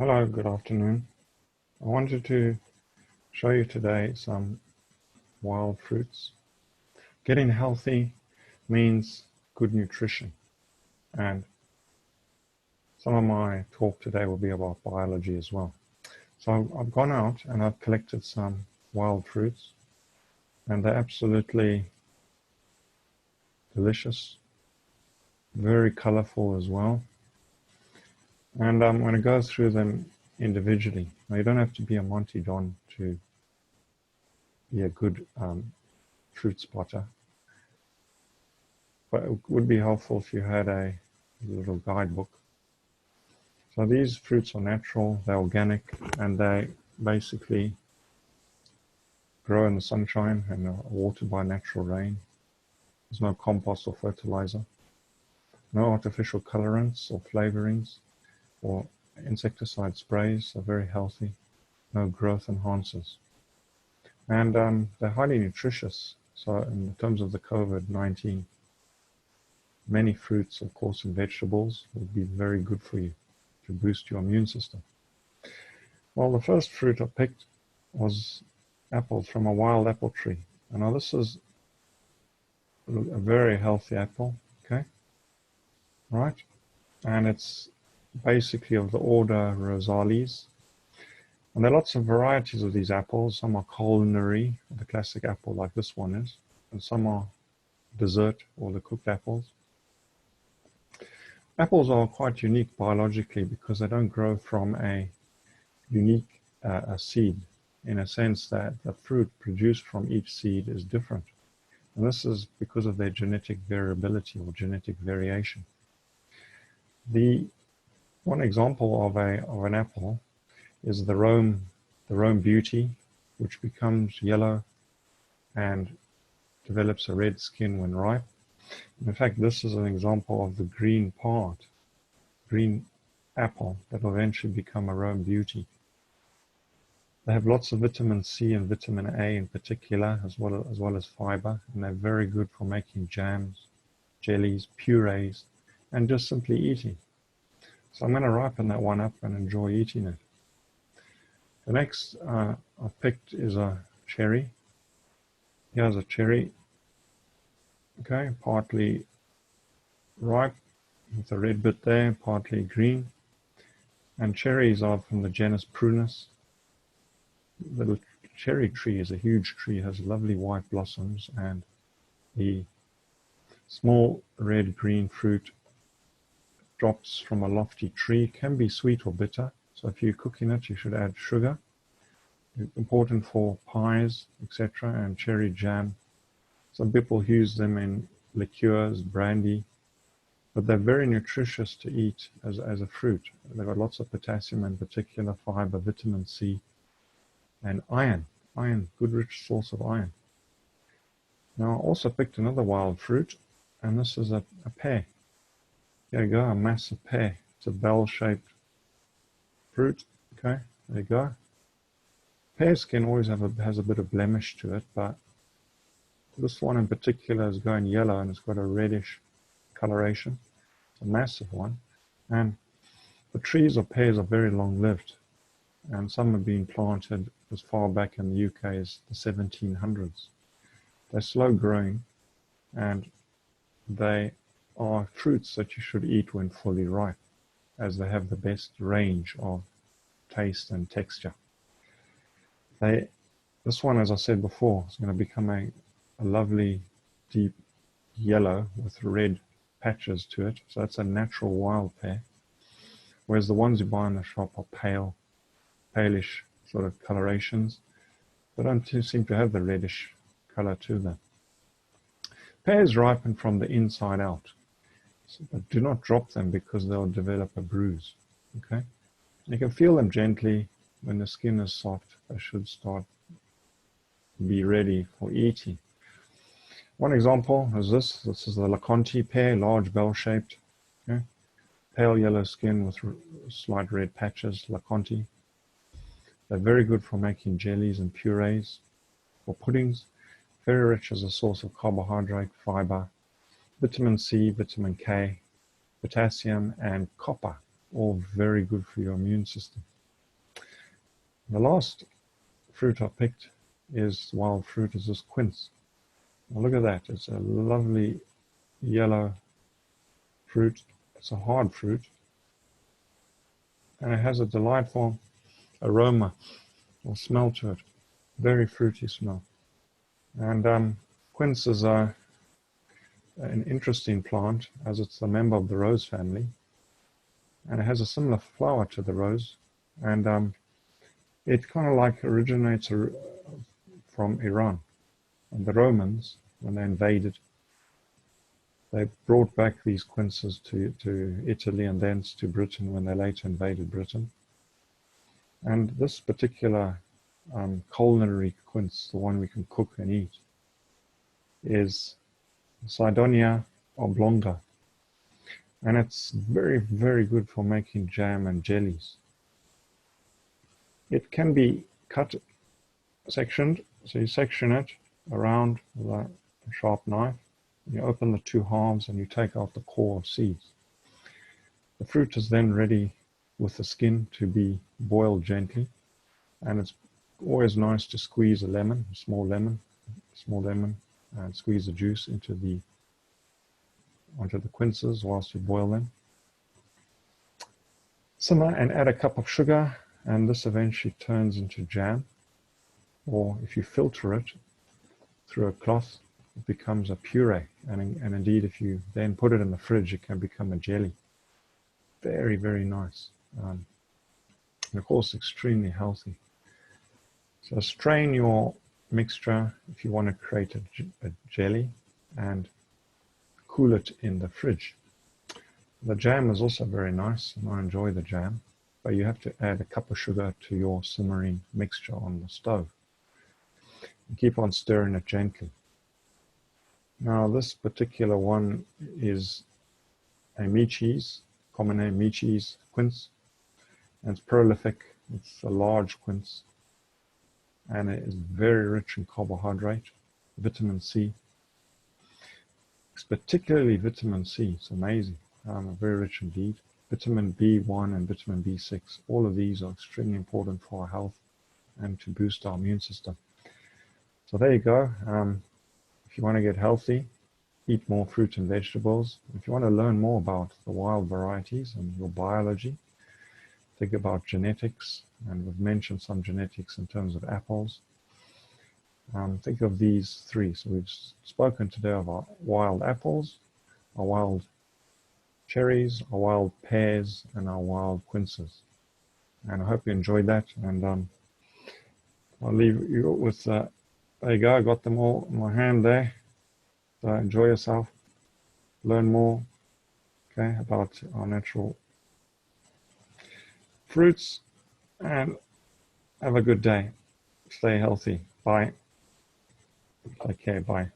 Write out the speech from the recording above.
Hello, good afternoon. I wanted to show you today some wild fruits. Getting healthy means good nutrition, and some of my talk today will be about biology as well. So I've gone out and I've collected some wild fruits, and they're absolutely delicious, very colorful as well. And I'm going to go through them individually. Now, you don't have to be a Monty Don to be a good fruit spotter, but it would be helpful if you had a little guidebook. So these fruits are natural, they're organic, and they basically grow in the sunshine and are watered by natural rain. There's no compost or fertilizer, no artificial colorants or flavorings or insecticide sprays. They're very healthy, no growth enhancers. And they're highly nutritious. So in terms of the COVID-19, many fruits, of course, and vegetables will be very good for you to boost your immune system. Well, the first fruit I picked was apples from a wild apple tree. And now this is a very healthy apple, okay? Right? And it's basically of the order Rosales. And there are lots of varieties of these apples. Some are culinary, the classic apple like this one is, and some are dessert or the cooked apples. Apples are quite unique biologically because they don't grow from a unique seed, in a sense that the fruit produced from each seed is different. And this is because of their genetic variability or genetic variation. The one example of an apple is the Rome Beauty, which becomes yellow and develops a red skin when ripe. In fact, this is an example of the green apple that will eventually become a Rome Beauty. They have lots of vitamin C and vitamin A in particular, as well as fiber, and they're very good for making jams, jellies, purees, and just simply eating. So I'm going to ripen that one up and enjoy eating it. The next I've picked is a cherry. Here's a cherry, okay, partly ripe with a red bit there, partly green. And cherries are from the genus Prunus. The cherry tree is a huge tree, has lovely white blossoms, and the small red-green fruit drops from a lofty tree, can be sweet or bitter. So if you're cooking it, you should add sugar. It's important for pies, etc., and cherry jam. Some people use them in liqueurs, brandy, but they're very nutritious to eat as a fruit. They've got lots of potassium, in particular fiber, vitamin C, and iron. Good rich source of iron. Now I also picked another wild fruit, and this is a pear. There you go, a massive pear. It's a bell-shaped fruit. Okay, there you go. Pear skin always has a bit of blemish to it, but this one in particular is going yellow and it's got a reddish coloration. It's a massive one. And the trees of pears are very long-lived, and some have been planted as far back in the UK as the 1700s. They're slow growing, and they are fruits that you should eat when fully ripe, as they have the best range of taste and texture. This one, as I said before, is going to become a lovely deep yellow with red patches to it. So that's a natural wild pear. Whereas the ones you buy in the shop are palish sort of colorations. They don't seem to have the reddish color to them. Pears ripen from the inside out. But do not drop them because they'll develop a bruise. Okay? You can feel them gently. When the skin is soft, they should start to be ready for eating. One example is this. This is the Leconte pear, large bell-shaped. Okay? Pale yellow skin with slight red patches, Leconte. They're very good for making jellies and purees, for puddings. Very rich as a source of carbohydrate, fiber, vitamin C, vitamin K, potassium, and copper, all very good for your immune system. The last fruit I picked is wild fruit, is this quince. Now look at that, it's a lovely yellow fruit. It's a hard fruit, and it has a delightful aroma or smell to it. Very fruity smell. And quince is an interesting plant, as it's a member of the rose family, and it has a similar flower to the rose, and it kind of like originates from Iran. And the Romans, when they invaded, they brought back these quinces to Italy and thence to Britain when they later invaded Britain. And this particular culinary quince, the one we can cook and eat, is Cydonia oblonga. And it's very, very good for making jam and jellies. It can be cut, sectioned, so you section it around with a sharp knife. You open the two halves and you take out the core of seeds. The fruit is then ready with the skin to be boiled gently, and it's always nice to squeeze a lemon, a small lemon, and squeeze the juice onto the quinces whilst you boil them. Simmer and add a cup of sugar, and this eventually turns into jam, or if you filter it through a cloth, it becomes a puree, and indeed if you then put it in the fridge, it can become a jelly. Very, very nice, and of course extremely healthy. So strain your mixture if you want to create a jelly, and cool it in the fridge. The jam is also very nice, and I enjoy the jam, but you have to add a cup of sugar to your simmering mixture on the stove. And keep on stirring it gently. Now this particular one is a meat-cheese, common name meat-cheese quince, and it's prolific. It's a large quince, and it is very rich in carbohydrate, vitamin C. It's particularly vitamin C. It's amazing. Very rich indeed. Vitamin B1 and vitamin B6. All of these are extremely important for our health and to boost our immune system. So there you go. If you want to get healthy, eat more fruit and vegetables. If you want to learn more about the wild varieties and your biology, think about genetics, and we've mentioned some genetics in terms of apples. Think of these three. So we've spoken today of our wild apples, our wild cherries, our wild pears, and our wild quinces. And I hope you enjoyed that, and I'll leave you with, there you go, I got them all in my hand there. So enjoy yourself, learn more, okay, about our natural fruits, and have a good day. Stay healthy. Bye. Take care. Bye.